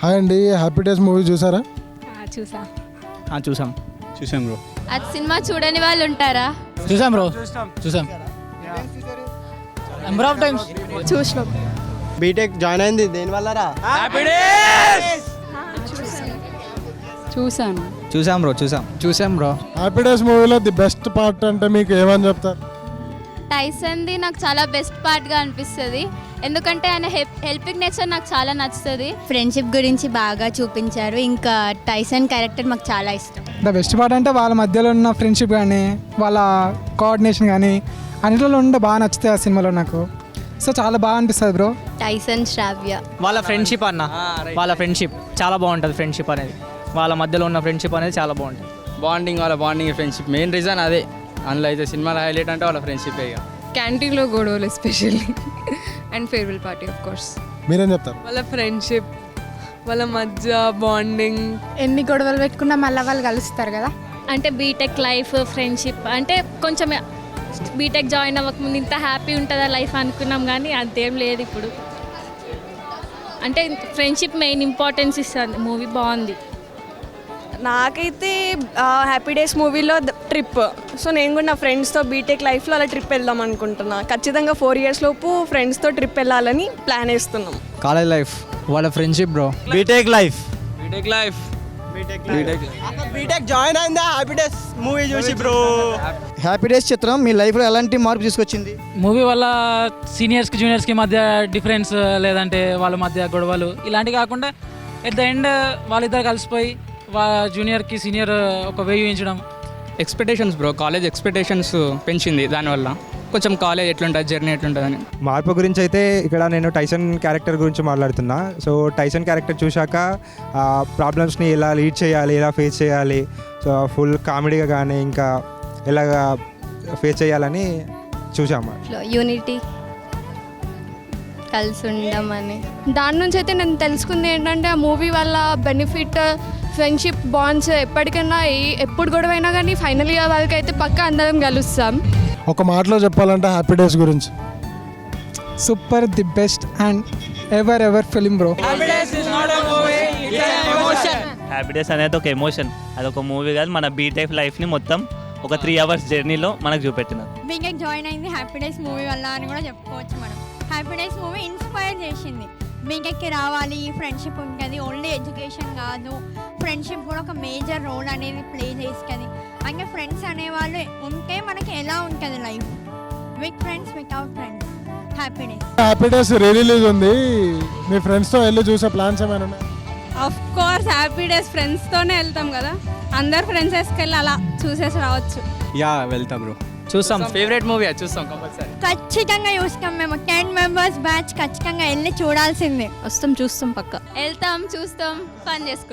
Hi అండి, happy days movie చూసారా? చూసాం బ్రో. అది సినిమా చూడని వాళ్ళు ఉంటారా? చూసాం బ్రో, చూసాం నెంబర్ ఆఫ్ టైమ్స్ చూసినాం. బీటెక్ జాయిన్ అయింది దేనివల్ల రా? చూసాం బ్రో. హ్యాపీ డేస్ మూవీలో ది బెస్ట్ పార్ట్ అంటే మీకు ఏమని చెప్తారు? టైసన్ది నాకు చాలా బెస్ట్ పార్ట్గా అనిపిస్తుంది. ఎందుకంటే ఆయన హెల్పింగ్ నేచర్ నాకు చాలా నచ్చుతుంది. ఫ్రెండ్షిప్ గురించి బాగా చూపించారు. ఇంకా టైసన్ క్యారెక్టర్ మాకు చాలా ఇష్టం. ద బెస్ట్ పార్ట్ అంటే వాళ్ళ మధ్యలో ఉన్న ఫ్రెండ్షిప్ కానీ వాళ్ళ కోఆర్డినేషన్ కానీ అన్నిట్లో ఉండే బాగా నచ్చుతాయి ఆ సినిమాలో నాకు. సో చాలా బాగా అనిపిస్తుంది బ్రో. టైసన్ శ్రావ్య వాళ్ళ ఫ్రెండ్షిప్ అన్న, వాళ్ళ ఫ్రెండ్షిప్ చాలా బాగుంటుంది. ఫ్రెండ్షిప్ అనేది వాళ్ళ మధ్యలో ఉన్న ఫ్రెండ్షిప్ అనేది చాలా బాగుంటుంది. వాళ్ళ బాండింగ్ ఫ్రెండ్షిప్ మెయిన్ రీజన్ అదే. అందులో అయితే సినిమాలో హైలైట్ అంటే వాళ్ళ ఫ్రెండ్షిప్. ఇక క్యాంటీన్లో గొడవలు especially and farewell party of course. మీరేం చెప్తారు? వాళ్ళ ఫ్రెండ్షిప్, వాళ్ళ మధ్య బాండింగ్. ఎన్ని గొడవలు పెట్టుకున్నా మళ్ళీ వాళ్ళు కలుస్తారు కదా. అంటే బీటెక్ లైఫ్ ఫ్రెండ్షిప్ అంటే కొంచెం బీటెక్ జాయిన్ అవ్వకముందు ఇంత హ్యాపీ ఉంటుందా లైఫ్ అనుకున్నాం, కానీ అంతేం లేదు ఇప్పుడు. అంటే ఫ్రెండ్షిప్ మెయిన్ ఇంపార్టెన్స్ ఇస్తుంది. మూవీ బాగుంది. నాకైతే హ్యాపీ డేస్ మూవీలో ట్రిప్. సో నేను కూడా నా ఫ్రెండ్స్తో బీటెక్ లైఫ్లో అలా ట్రిప్ వెళ్దాం అనుకుంటున్నా. ఖచ్చితంగా 4 years లోపు ఫ్రెండ్స్తో ట్రిప్ వెళ్ళాలని ప్లాన్ వేస్తున్నాం. కాలేజ్ లైఫ్, వాళ్ళ friendship bro. BTech life. BTech join అయిందా హ్యాపీ డేస్ మూవీ చూసి బ్రో. హ్యాపీ డేస్ చిత్రం మీ లైఫ్లో ఎలాంటి మార్పు తీసుకొచ్చింది? మూవీ వల్ల సీనియర్స్కి జూనియర్స్కి మధ్య డిఫరెన్స్, లేదంటే వాళ్ళ మధ్య గొడవలు ఇలాంటివి కాకుండా ఎట్ ద ఎండ్ వాళ్ళిద్దరు కలిసిపోయి జూనియర్కి సీనియర్ ఒక వే చూపించడం. ఎక్స్పెక్టేషన్స్ బ్రో, కాలేజ్ ఎక్స్పెక్టేషన్స్ పెంచింది. దానివల్ల కొంచెం కాలేజ్ ఎట్లుంటుంది, జర్నీ ఎట్లుంటుందని. మార్పు గురించి అయితే ఇక్కడ నేను టైసన్ క్యారెక్టర్ గురించి మాట్లాడుతున్నా. సో టైసన్ క్యారెక్టర్ చూశాక ప్రాబ్లమ్స్ని ఎలా లీడ్ చేయాలి, ఎలా ఫేస్ చేయాలి, సో ఫుల్ కామెడీగా కానీ ఇంకా ఎలాగా ఫేస్ చేయాలని చూసాము. యూనిటీ, కలిసి ఉండమని. దాని నుంచి అయితే నేను తెలుసుకుంది ఏంటంటే ఆ మూవీ వల్ల బెనిఫిట్ ఫ్రెండ్షిప్ బాండ్స్ ఎప్పటికైనా ఎప్పుడు గొడవైనా కానీ ఫైనల్ ఇయర్ వరకు అయితే పక్కా అందరం కలుస్తాం. ఒక మాటలో చెప్పాలంటే హ్యాపీ డేస్ గురించి super, the best and ever film bro. Happy days అనేది ఒక ఎమోషన్, అదొక మూవీ కాదు, మన బీటెక్ లైఫ్ని మొత్తం ఒక 3 hours జర్నీలో మనకు చూపెట్టినారు. బీటెక్ జాయిన్ అయింది హ్యాపీ డేస్ మూవీ వల్ల అని కూడా చెప్పుకోవచ్చు మనం. హ్యాపీ డేస్ మూవీ ఇన్స్పైర్ చేసింది. బీటెక్కి రావాలి, ఫ్రెండ్షిప్ ఉంటుంది, ఓన్లీ ఎడ్యుకేషన్ కాదు, ఫ్రెండ్షిప్ కూడా ఒక మేజర్ రోల్ అనేది ప్లే చేస్తుంది. అంటే ఫ్రెండ్స్ అనేవాళ్ళు ఉంటే మనకి ఎలా ఉంటుంది life, with friends without friends. Happy days. Happy days release ఉంది, మీ ఫ్రెండ్స్తో వెళ్ళి చూసే ప్లాన్స్ ఏమైనా ఉన్నాయి? ఆఫ్ కోర్స్ హ్యాపీ డేస్ ఫ్రెండ్స్తోనే వెళ్తాం కదా, అందరు ఫ్రెండ్స్ వేసుకెళ్ళి అలా చూసేసి రావచ్చు. వెళ్తాం బ్రో, చూస్తాం. ఫేవరెట్ మూవీ చూస్తాం కంపల్సరీ. ఖచ్చితంగా చూస్తాం. మేము 10 members బ్యాచ్ ఖచ్చితంగా వెళ్ళి చూడాల్సిందే. వస్తాం, చూస్తాం, పక్క వెళ్తాం, చూస్తాం, ఫన్ చేసుకుంటాం.